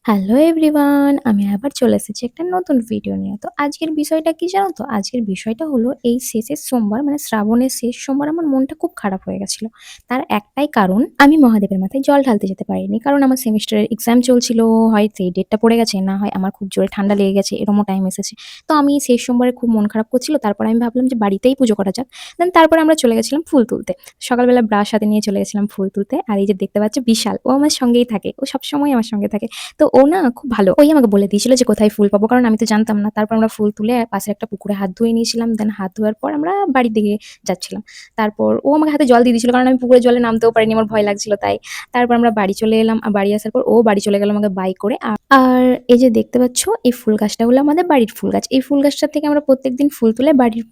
Hello everyone! আমি আবার চলে এসেছি একটা নতুন ভিডিও নিয়ে। তো আজকের বিষয়টা কি জানো তো? আজকের বিষয়টা হলো এই শেষের সোমবার মানে শ্রাবণের শেষ সোমবার আমার মনটা খুব খারাপ হয়ে গেছিল। তার একটাই কারণ আমি মহাদেবের মাথায় জল ঢালতে যেতে পারিনি। কারণ আমার সেমিস্টারের এক্সাম চলছিল। হয় সেই ডেটটা পড়ে গেছে, না হয় আমার খুব জোরে ঠান্ডা লেগে গেছে, এরকমও টাইম এসেছে। তো আমি শেষ সোমবারে খুব মন খারাপ করছিল। তারপরে আমি ভাবলাম যে বাড়িতেই পুজো করা যাক। দেন তারপরে আমরা চলে গেছিলাম ফুল তুলতে। সকালবেলা ব্রাশ হাতে নিয়ে চলে গেছিলাম ফুল তুলতে। আর এই যে দেখতে পাচ্ছ বিশাল, ও আমার সঙ্গেই থাকে। ও সবসময় আমার সঙ্গে থাকে। তো ও না খুব ভালো। ওই আমাকে বলে দিয়েছিল যে কোথায় ফুল পাবো। কারণ আমি তো জানতাম না। তারপর আমরা ফুল তুলে পাশের একটা পুকুরে হাত ধুয়ে নিয়েছিলাম। দেন হাত ধোয়ার পর আমরা বাড়ির দিকে যাচ্ছিলাম। তারপর ও আমাকে হাতে জল দিয়ে দিয়েছিল। কারণ আমি পুকুরের জলে নামতেও পারিনি। আমার ভয় লাগছিল তাই। তারপর আমরা বাড়ি চলে এলাম। আর বাড়ি আসার পর ও বাড়ি চলে গেল আমাকে বাই করে। আর এই যে দেখতে পাচ্ছ এই ফুল গাছটা হলো আমাদের বাড়ির ফুল গাছ। এই ফুল গাছটা থেকে আমরা প্রত্যেকদিন ফুল তুলে বাড়ির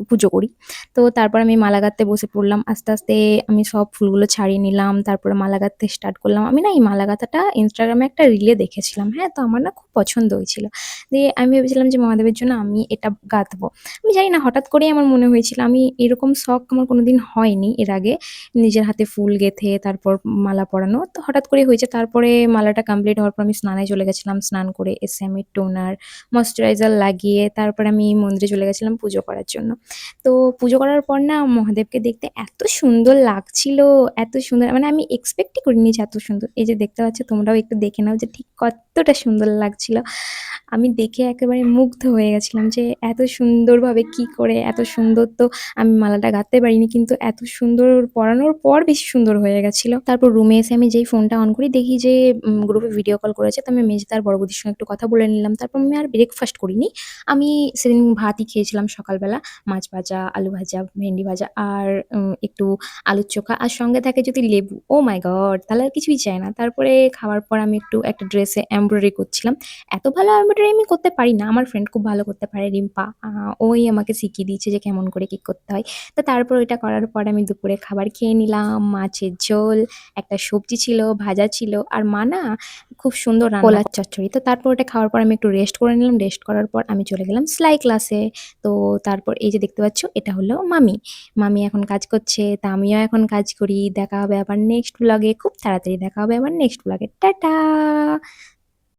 পুজো করি। তো তারপর আমি মালা গাঁথতে বসে পড়লাম। আস্তে, আস্তে আমি সব ফুলগুলো ছাড়িয়ে নিলাম। তারপরে মালা গাঁথতে স্টার্ট করলাম। আমি না এই মালা গাঁথাটা Instagram এ একটা রিলে দেখেছিলাম। হ্যাঁ? তো আমার না খুব পছন্দ হয়েছিল। দিয়ে আমি ভেবেছিলাম যে মহাদেবের জন্য আমি এটা গাঁথবো। আমি জানি না হঠাৎ করেই আমার মনে হয়েছিল। আমি এরকম শখ আমার কোনোদিন হয়নি এর আগে। নিজের হাতে ফুল গেঁথে তারপর মালা পরানো। তো হঠাৎ করেই হয়েছে। তারপরে মালাটা কমপ্লিট হওয়ার পর আমি স্নানে চলে গেছিলাম। স্নান করে এসে আমি টোনার, ময়েশ্চারাইজার লাগিয়ে তারপরে আমি মন্দিরে চলে গেছিলাম পুজো করার জন্য। তো পুজো করার পর না মহাদেবকে দেখতে এত সুন্দর লাগছিল, এত সুন্দর মানে আমি এক্সপেক্টই করিনি যে এত সুন্দর। এই যে দেখতে পাচ্ছ তোমরাও একটু দেখে নাও যে ঠিক কতটা সুন্দর লাগছিল। আমি দেখে একেবারে মুগ্ধ হয়ে গেছিলাম যে এত সুন্দরভাবে কি করে এত সুন্দর তো আমি মালাটা গাঁথতে পারিনি কিন্তু এত সুন্দর পরানোর পর বেশি সুন্দর হয়ে গেছিল। তারপর রুমে এসে আমি যেই ফোনটা অন করি দেখি যে গ্রুপে ভিডিও কল করেছে। তো আমি মেজদা আর বড় বৌদির সঙ্গে একটু কথা বলে নিলাম। তারপর আমি আর ব্রেকফাস্ট করিনি। আমি সেদিন ভাতই খেয়েছিলাম সকালবেলা। মাছ ভাজা, আলু ভাজা, ভেন্ডি ভাজা আর একটু আলুর চোখা আর সঙ্গে থাকে যদি লেবু। ওহ মাই গড! তাহলে আর কিছুই চাই না। তারপরে খাওয়ার পর আমি একটু একটা ড্রেসে এমব্রয়ডারি করছিলাম। এত ভালো এমব্রয়ডারি আমি করতে পারি না। আমার ফ্রেন্ড খুব ভালো করতে পারে রিম্পা। ওই আমাকে শিখিয়ে দিয়েছে যে কেমন করে কি করতে হয়। তো তারপর ওইটা করার পর আমি দুপুরে খাবার খেয়ে নিলাম। মাছের ঝোল, একটা সবজি ছিল, ভাজা ছিল আর মা না খুব সুন্দর কলার চচ্চড়ি। তো তারপর ওটা খাওয়ার পর আমি একটু রেস্ট করে নিলাম। রেস্ট করার পর আমি চলে গেলাম সেলাই ক্লাসে। তো তারপর এই যে দেখতে পাচ্ছ এটা হলো মামি। মামি এখন কাজ করছে। তা আমিও এখন কাজ করি। দেখা হবে আবার নেক্সট ভ্লগে। খুব তাড়াতাড়ি দেখা হবে আবার নেক্সট ভ্লগে। টাটা!